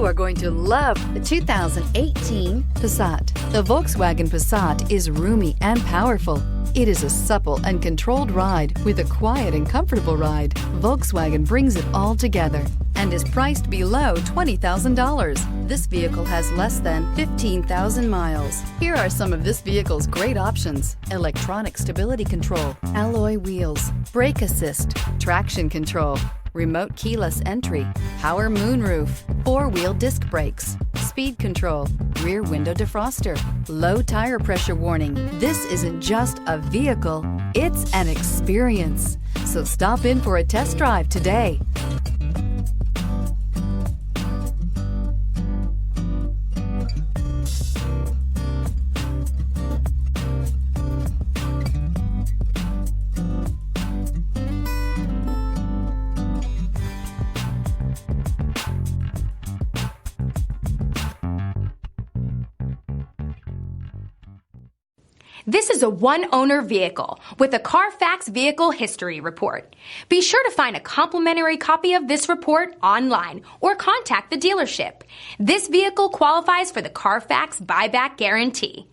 You are going to love the 2018 Passat. The Volkswagen Passat is roomy and powerful. It is a supple and controlled ride with a quiet and comfortable ride. Volkswagen brings it all together and is priced below $20,000. This vehicle has less than 15,000 miles. Here are some of this vehicle's great options: electronic stability control, alloy wheels, brake assist, traction control, remote keyless entry, power moonroof, four-wheel disc brakes, speed control, rear window defroster, low tire pressure warning. This isn't just a vehicle, it's an experience. So stop in for a test drive today. This is a one-owner vehicle with a Carfax Vehicle History Report. Be sure to find a complimentary copy of this report online or contact the dealership. This vehicle qualifies for the Carfax Buyback Guarantee.